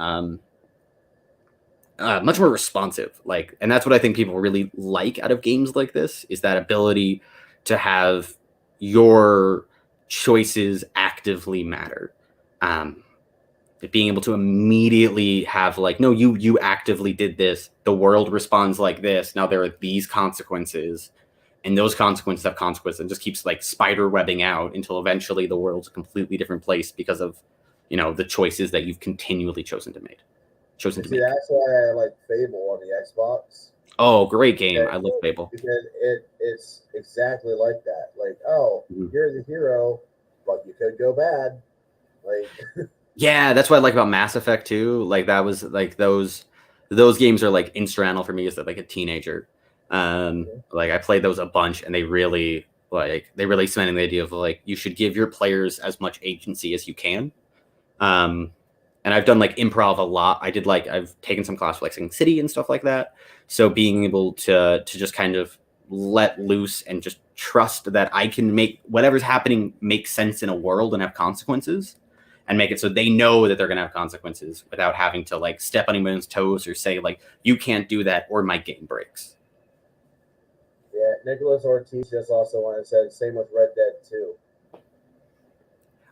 responsive. Like, and that's what I think people really like out of games like this, is that ability to have your choices actively matter. Being able to immediately have like, no, you actively did this. The world responds like this. Now there are these consequences, and those consequences have consequences, and just keeps like spider webbing out until eventually the world's a completely different place because of, the choices that you've continually chosen to make. See, that's why I like Fable on the Xbox. Oh, great game. I love Fable. Because it's exactly like that. Like, oh, you're the hero, but you could go bad. Like, yeah, that's what I like about Mass Effect too. Like that was like those games are like instrumental for me as like a teenager. Like I played those a bunch, and they really cemented the idea of like you should give your players as much agency as you can. And I've done like improv a lot. I've taken some class for like Sing City and stuff like that. So being able to just kind of let loose and just trust that I can make whatever's happening make sense in a world and have consequences, and make it so they know that they're going to have consequences without having to like step on anyone's toes or say like, you can't do that or my game breaks. Yeah, Nicholas Ortiz just also wanted to say same with Red Dead 2.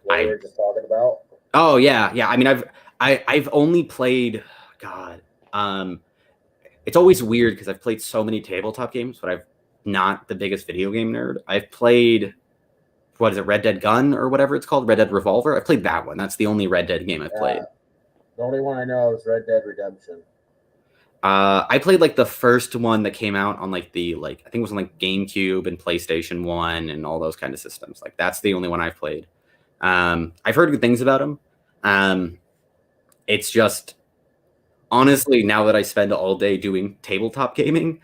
What we were just talking about. Oh yeah. I mean, I've only played, God, it's always weird because I've played so many tabletop games, but I'm not the biggest video game nerd. I've played, what is it, Red Dead Gun or whatever it's called, Red Dead Revolver. I played that one. That's the only Red Dead game I've played. The only one I know is Red Dead Redemption. I played like the first one that came out on like I think it was on like GameCube and PlayStation 1 and all those kind of systems. Like that's the only one I've played. I've heard good things about them. It's just, honestly, now that I spend all day doing tabletop gaming,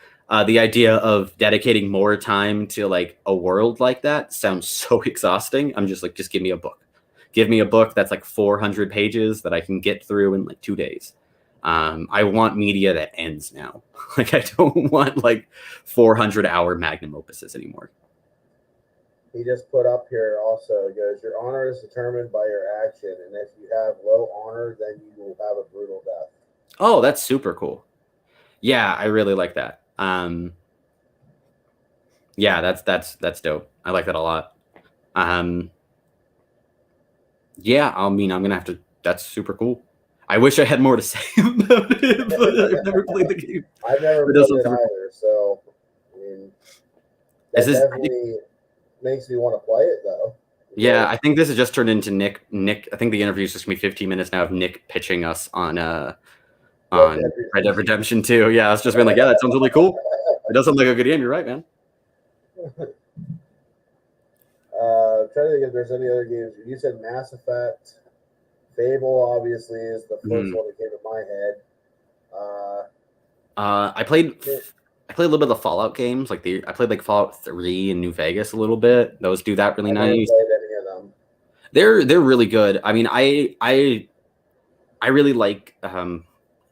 the idea of dedicating more time to like a world like that sounds so exhausting. I'm just like, just give me a book. Give me a book that's like 400 pages that I can get through in like 2 days. I want media that ends now. Like I don't want like 400-hour magnum opuses anymore. He just put up here also, he goes, your honor is determined by your action, and if you have low honor, then you will have a brutal death. Oh, that's super cool. Yeah, I really like that. Yeah, that's dope. I like that a lot. Yeah, I mean, I'm gonna have to. That's super cool. I wish I had more to say about it, but I've never played the game. I've never played it either, so I mean, that definitely makes me want to play it though. Yeah, I think this has just turned into Nick. I think the interview is just gonna be 15 minutes now of Nick pitching us on Red Dead Redemption 2. Yeah, it's just been like, yeah, that sounds really cool. It does sound like a good game. You're right, man. I'm trying to think if there's any other games. You said Mass Effect. Fable obviously is the first one that came to my head. I played a little bit of the Fallout games. I played like Fallout 3 and New Vegas a little bit. Those do that really nice. Played any of them. They're really good. I mean, I really like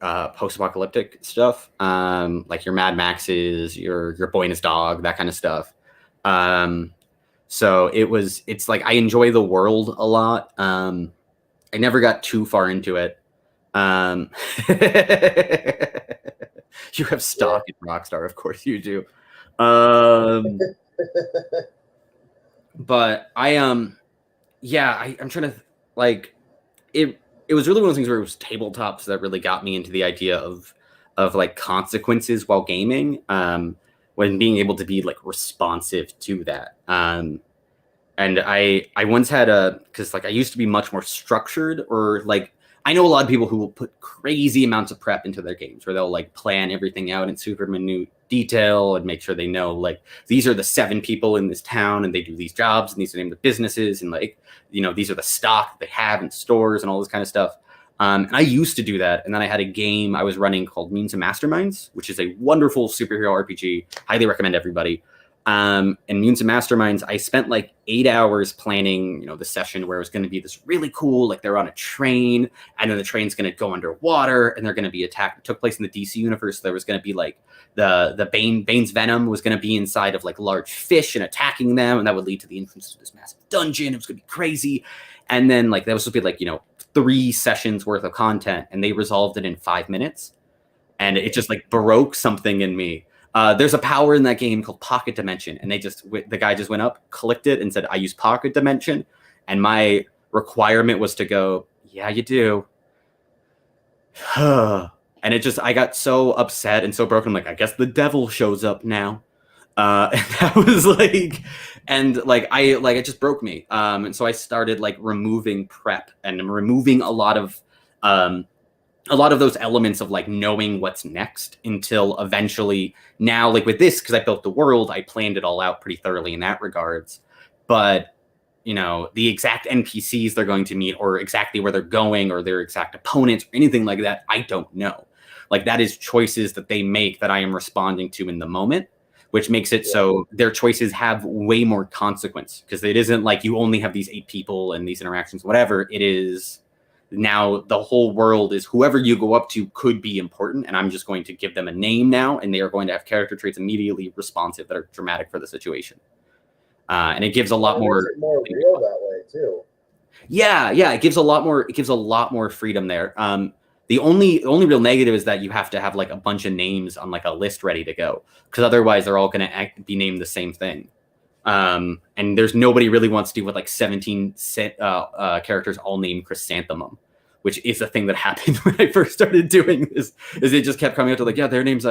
post-apocalyptic stuff, like your Mad Maxes, your Boy and His Dog, that kind of stuff. Um, so it's like I enjoy the world a lot. I never got too far into it. Um, you have Yeah. stock in Rockstar, of course you do. Um, but yeah, I'm trying to like it. It was really one of those things where it was tabletops that really got me into the idea of like consequences while gaming. When being able to be like responsive to that. And I once had a because like I used to be much more structured or like I know a lot of people who will put crazy amounts of prep into their games where they'll like plan everything out in super minute detail and make sure they know like these are the 7 people in this town and they do these jobs and these are the name of the businesses and like these are the stock they have in stores and all this kind of stuff. And I used to do that, and then I had a game I was running called Means and Masterminds, which is a wonderful superhero RPG. Highly recommend everybody. And Mutants and Masterminds, I spent like 8 hours planning, the session where it was going to be this really cool, like they're on a train, and then the train's going to go underwater, and they're going to be attacked. It took place in the DC universe. So there was going to be like the Bane's venom was going to be inside of like large fish and attacking them, and that would lead to the entrance to this massive dungeon. It was going to be crazy, and then like that was supposed to be like 3 sessions worth of content, and they resolved it in 5 minutes, and it just like baroque something in me. There's a power in that game called Pocket Dimension, and the guy just went up, clicked it, and said, "I use Pocket Dimension," and my requirement was to go, "Yeah, you do." And I got so upset and so broken. I'm like, I guess the devil shows up now. And that was like, and like it just broke me. And so I started like removing prep and removing a lot of those elements of like knowing what's next until eventually now like with this because I built the world, I planned it all out pretty thoroughly in that regards. But the exact NPCs they're going to meet or exactly where they're going or their exact opponents or anything like that, I don't know. Like that is choices that they make that I am responding to in the moment, which makes it so their choices have way more consequence because it isn't like you only have these 8 people and these interactions, whatever it is. Now the whole world is whoever you go up to could be important, and I'm just going to give them a name now, and they are going to have character traits immediately responsive that are dramatic for the situation. And it gives a lot more. Makes it more real that way too. Yeah, it gives a lot more. It gives a lot more freedom there. The only real negative is that you have to have like a bunch of names on like a list ready to go, because otherwise they're all going to be named the same thing. And there's nobody really wants to do with like 17 characters all named Chrysanthemum, which is a thing that happened when I first started doing this. Is it just kept coming out to like, yeah, their name's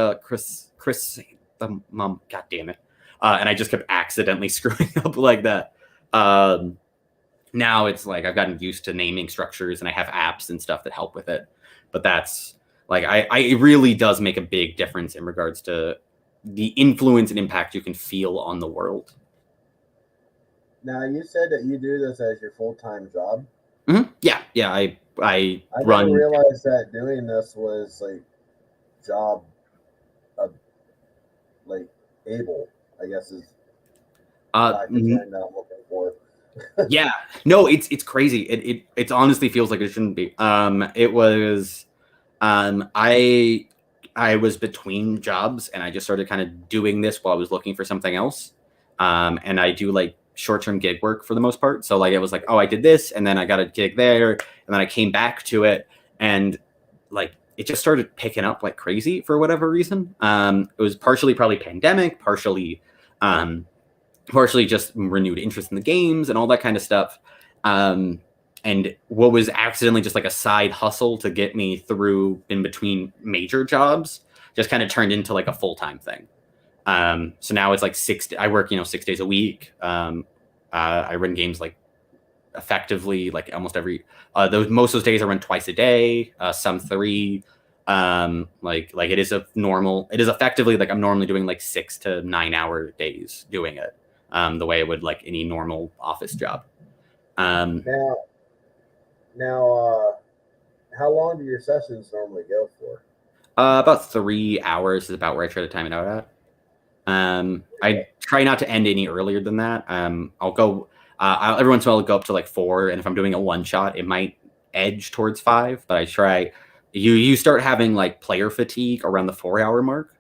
Chrysanthemum. God damn it! And I just kept accidentally screwing up like that. Now it's like I've gotten used to naming structures and I have apps and stuff that help with it. But that's like it really does make a big difference in regards to the influence and impact you can feel on the world. Now you said that you do this as your full-time job. Mm-hmm. Yeah. I didn't realize that doing this was like job, like able. I guess is the term that I'm looking for. Yeah, no, it's crazy. It honestly feels like it shouldn't be. It was, I was between jobs and I just started kind of doing this while I was looking for something else. And I do like short-term gig work for the most part. So like it was like, oh, I did this and then I got a gig there and then I came back to it and like it just started picking up like crazy for whatever reason. It was partially probably pandemic, partially just renewed interest in the games and all that kind of stuff. And what was accidentally just like a side hustle to get me through in between major jobs just kind of turned into like a full-time thing. So now it's like I work, 6 days a week. I run games like effectively like almost every, most of those days I run twice a day, some 3. Like it is effectively like I'm normally doing like 6 to 9 hour days doing it. The way it would like any normal office job. Now, how long do your sessions normally go for? About 3 hours is about where I try to time it out at. I try not to end any earlier than that. I'll go every once in a while I'll go up to like 4, and if I'm doing a one shot, it might edge towards 5, but I try. You start having like player fatigue around the 4-hour mark,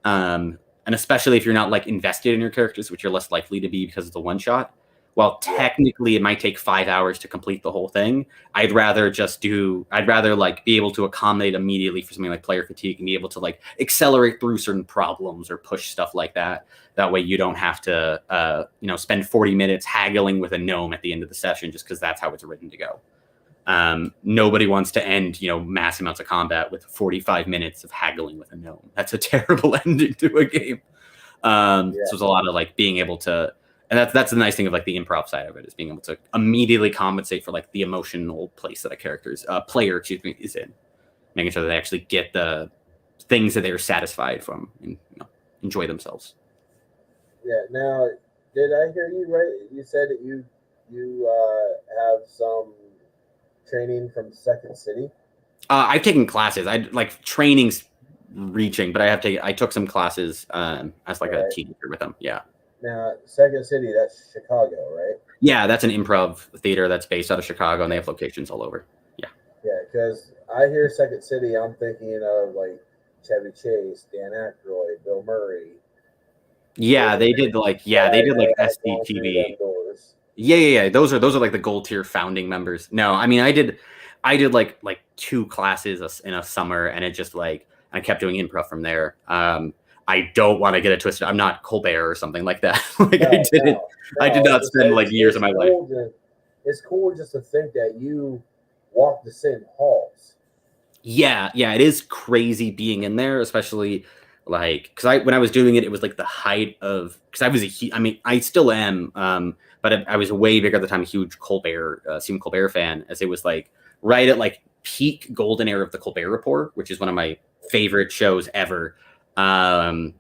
and especially if you're not like invested in your characters, which you're less likely to be because of the one shot. While technically it might take 5 hours to complete the whole thing, I'd rather like be able to accommodate immediately for something like player fatigue and be able to like accelerate through certain problems or push stuff like that. That way you don't have to, spend 40 minutes haggling with a gnome at the end of the session just because that's how it's written to go. Nobody wants to end, mass amounts of combat with 45 minutes of haggling with a gnome. That's a terrible ending to a game. So there's a lot of like being able to, and that's the nice thing of like the improv side of it, is being able to immediately compensate for like the emotional place that a player is in, making sure that they actually get the things that they're satisfied from and enjoy themselves. Yeah. Now, did I hear you right? You said that you have some training from Second City. I've taken classes. I like training's reaching, but I took some classes as like a teacher with them. Yeah. Now, Second City, that's Chicago, right? Yeah, that's an improv theater that's based out of Chicago, and they have locations all over. Yeah. Yeah, because I hear Second City, I'm thinking of like Chevy Chase, Dan Aykroyd, Bill Murray. Yeah, they did like SDTV. Yeah. Those are like the gold tier founding members. No, I mean I did like 2 classes in a summer, and it just like I kept doing improv from there. I don't want to get it twisted. I'm not Colbert or something like that. I did not spend like years of my life. It's cool just to think that you walk the same halls. Yeah, it is crazy being in there, especially like because when I was doing it, it was like the height of, because I still am, but I was way bigger at the time, a huge Stephen Colbert fan, as it was like right at like peak golden era of the Colbert Report, which is one of my favorite shows ever. And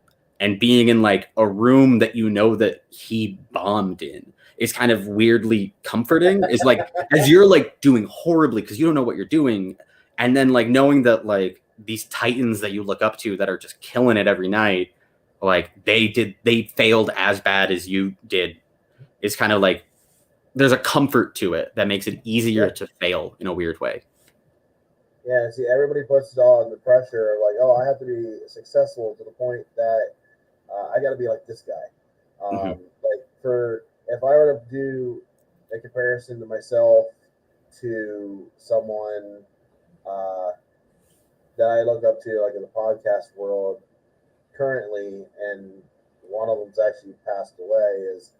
being in like a room that that he bombed in is kind of weirdly comforting. Is like as you're like doing horribly because you don't know what you're doing, and then like knowing that like these titans that you look up to that are just killing it every night, like they failed as bad as you did, is kind of like there's a comfort to it that makes it easier to fail in a weird way. Yeah, see, everybody puts it on the pressure of like, oh, I have to be successful to the point that I got to be like this guy. Like if I were to do a comparison to myself to someone that I look up to, like in the podcast world currently, and one of them's actually passed away, is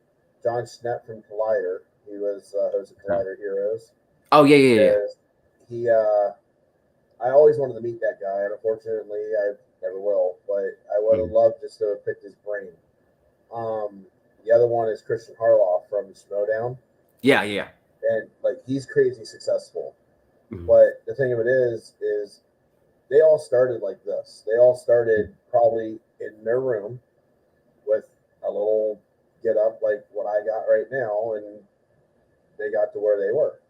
John Schnepp from Collider. He was host of Collider Heroes. Oh yeah. He I always wanted to meet that guy, and unfortunately, I never will. But I would have loved just to have picked his brain. The other one is Christian Harloff from Schmodown. Yeah. And like he's crazy successful. But the thing of it is they all started like this. They all started probably in their room with a little get up like what I got right now, and they got to where they were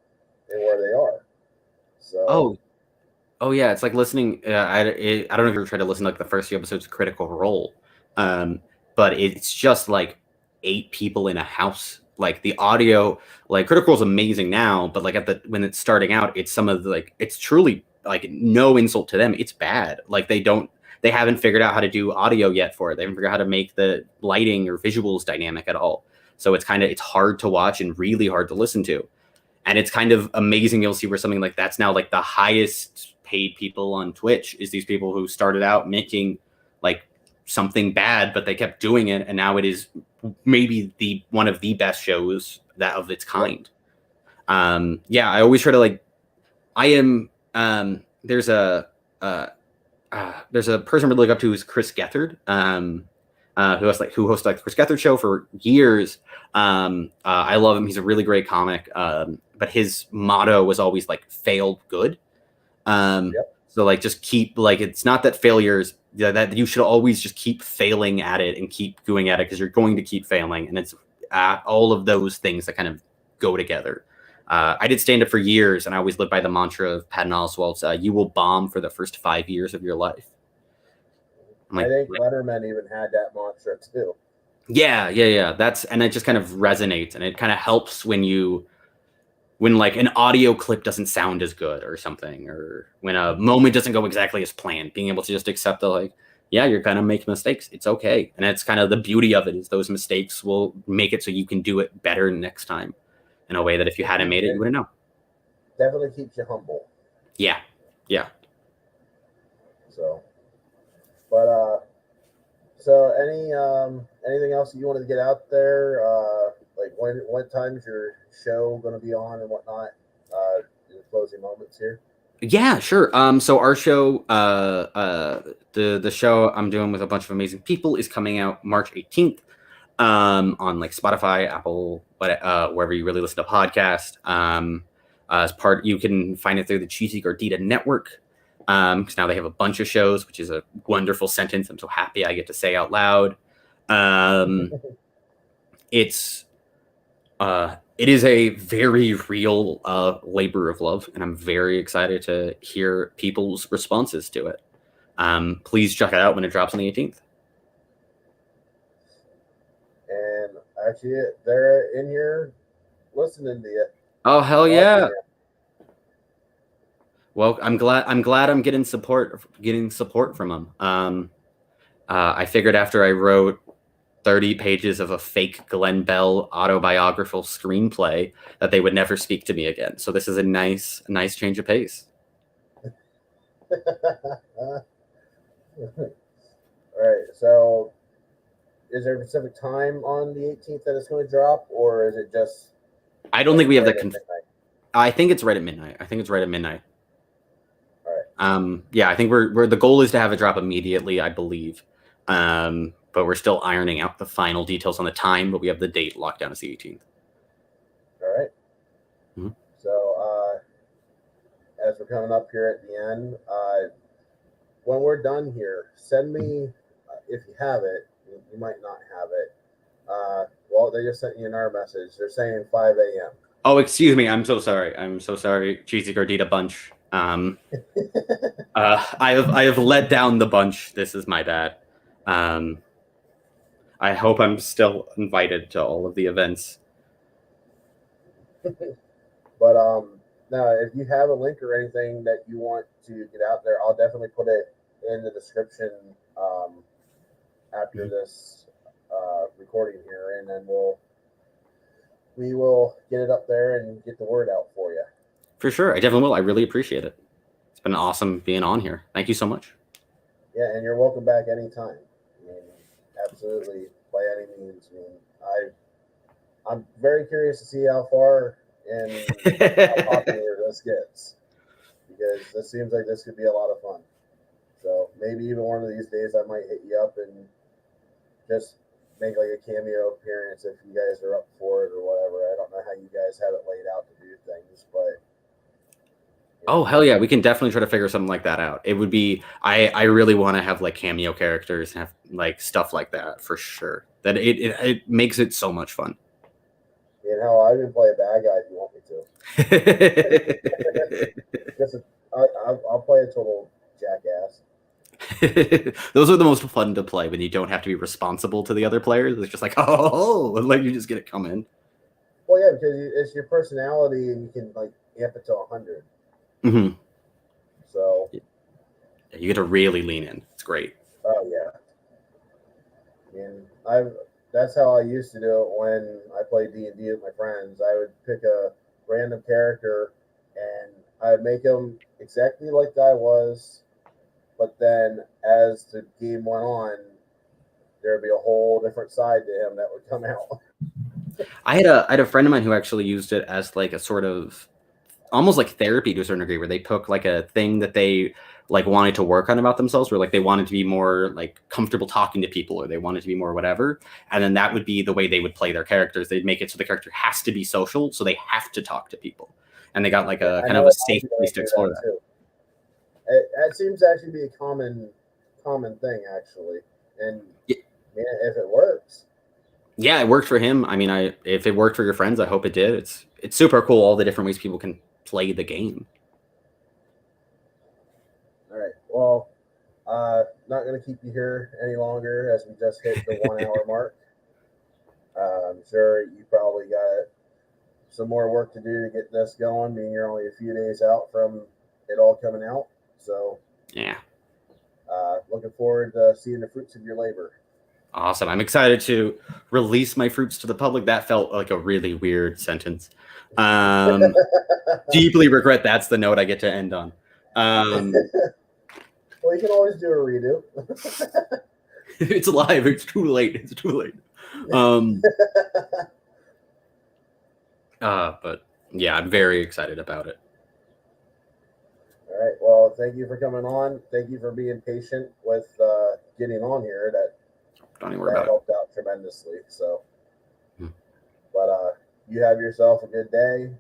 and where they are. So. Oh yeah, it's like listening. I don't know if you ever tried to listen to like the first few episodes of Critical Role, but it's just like 8 people in a house. Like the audio, like Critical Role is amazing now, but like when it's starting out, it's some of the like it's truly like no insult to them, it's bad. Like they haven't figured out how to do audio yet for it. They haven't figured out how to make the lighting or visuals dynamic at all. So it's hard to watch and really hard to listen to. And it's kind of amazing. You'll see where something like that's now like the highest paid people on Twitch is these people who started out making like something bad, but they kept doing it, and now it is maybe one of the best shows that of its kind. I always try to like. I am. There's a person I really look up to who's Chris Gethard. Who hosts like the Chris Gethard show for years. I love him. He's a really great comic. But his motto was always like failed good. So like just keep like, it's not that failures that you should always just keep failing at it and keep going at it, because you're going to keep failing. And it's all of those things that kind of go together. I did stand up for years, and I always lived by the mantra of Patton Oswalt's, you will bomb for the first 5 years of your life. I think Letterman even had that mantra too. Yeah. And it just kind of resonates, and it kind of helps when when like an audio clip doesn't sound as good or something, or when a moment doesn't go exactly as planned, being able to just accept that, like, yeah, you're gonna make mistakes. It's okay. And it's kind of the beauty of it, is those mistakes will make it so you can do it better next time in a way that if you hadn't made it, you wouldn't know. Definitely keeps you humble. Yeah. Yeah. So, but so anything else that you wanted to get out there? Like what time's your show going to be on and whatnot? In the closing moments here. Yeah, sure. So our show, the show I'm doing with a bunch of amazing people is coming out March 18th, on like Spotify, Apple, wherever you really listen to podcasts. You can find it through the Cheesy Gordita Network. Because now they have a bunch of shows, which is a wonderful sentence I'm so happy I get to say out loud. It is a very real labor of love, and I'm very excited to hear people's responses to it. Please check it out when it drops on the 18th. And actually, they're in here listening to you. Oh, hell yeah! Well, I'm glad I'm getting support from them. I figured after I wrote 30 pages of a fake Glenn Bell autobiographical screenplay that they would never speak to me again. So this is a nice change of pace. All right. So is there a specific time on the 18th that it's going to drop, or is it just? I don't think we have the. I think it's right at midnight. All right. Yeah, I think we're the goal is to have it drop immediately, I believe. But we're still ironing out the final details on the time, but we have the date locked down as the 18th. All right. Mm-hmm. So as we're coming up here at the end, when we're done here, send me, if you have it, you might not have it. Well, they just sent you an R message. They're saying 5 a.m. Oh, excuse me. I'm so sorry. Cheesy Gordita bunch. I have let down the bunch. This is my bad. I hope I'm still invited to all of the events. But now, if you have a link or anything that you want to get out there, I'll definitely put it in the description after this recording here, and then we will get it up there and get the word out for you. For sure, I definitely will. I really appreciate it. It's been awesome being on here. Thank you so much. Yeah, and you're welcome back anytime. I mean, absolutely, by any means. I mean, I'm very curious to see how far and how popular this gets, because this seems like this could be a lot of fun. So maybe even one of these days I might hit you up and just make like a cameo appearance if you guys are up for it or whatever. I don't know how you guys have it laid out to do things, but oh, hell yeah, we can definitely try to figure something like that out. It would be I really want to have like cameo characters and have like stuff like that for sure. That it makes it so much fun. You know, I can play a bad guy if you want me to. I'll play a total jackass. Those are the most fun to play when you don't have to be responsible to the other players. It's just like, oh, like you just get it come in. Well, yeah, because it's your personality, and you can like amp it to 100. Mm-hmm. So yeah, you get to really lean in. It's great. Oh yeah, and that's how I used to do it when I played D&D with my friends. I would pick a random character and I'd make him exactly like I was, but then as the game went on, there'd be a whole different side to him that would come out. I had a friend of mine who actually used it as like a sort of almost like therapy to a certain degree, where they took like a thing that they like wanted to work on about themselves, where like they wanted to be more like comfortable talking to people, or they wanted to be more whatever, and then that would be the way they would play their characters. They'd make it so the character has to be social, so they have to talk to people, and they got like a kind of a safe place to explore that. Too. It seems to actually be a common thing actually, and yeah, if it works. Yeah, it worked for him. I mean, if it worked for your friends, I hope it did. It's super cool, all the different ways people can play the game. All right. Well, not going to keep you here any longer, as we just hit the 1 hour mark. I'm sure you probably got some more work to do to get this going. Being you're only a few days out from it all coming out, so Yeah. Looking forward to seeing the fruits of your labor. Awesome. I'm excited to release my fruits to the public. That felt like a really weird sentence. Deeply regret that's the note I get to end on. Well, you can always do a redo. It's live. It's too late. It's too late. But yeah, I'm very excited about it. All right. Well, thank you for coming on. Thank you for being patient with getting on here. Don't even worry That about helped out tremendously. So, Hmm. but you have yourself a good day.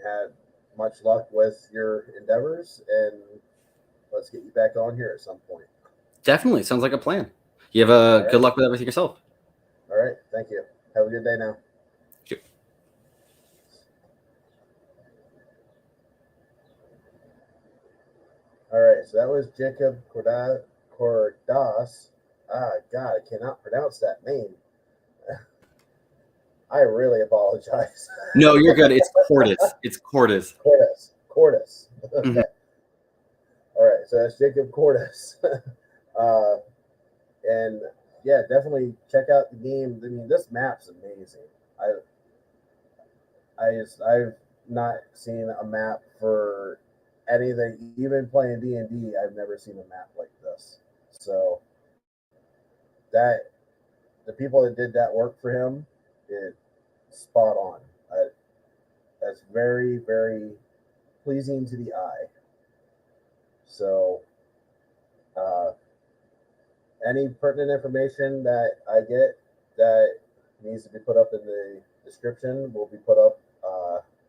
Had much luck with your endeavors, and let's get you back on here at some point. it. Definitely. Sounds like a plan. You have a good luck with everything yourself. All right. Thank you. Have a good day now. Sure. All right. So that was Jacob Cordas. God, I cannot pronounce that name. I really apologize. No, you're good. It's Cordas. It's Cordas. Cordas. Okay. Mhm. All right. So that's Jacob Cordas. And yeah, definitely check out the game. I mean, this map's amazing. I've not seen a map for anything. Even playing D&D, I've never seen a map like this. So that the people that did that work for him, it's spot on. That's very, very pleasing to the eye. So, any pertinent information that I get that needs to be put up in the description will be put up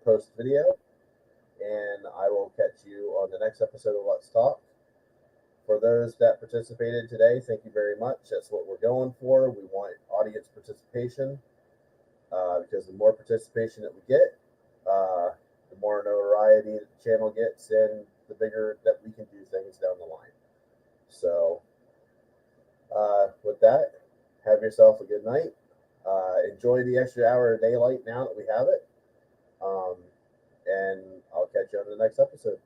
post video, and I will catch you on the next episode of Let's Talk. For those that participated today, thank you very much. That's what we're going for. We want audience participation because the more participation that we get, the more notoriety that the channel gets, and the bigger that we can do things down the line. So, with that, have yourself a good night. Enjoy the extra hour of daylight now that we have it. And I'll catch you on the next episode.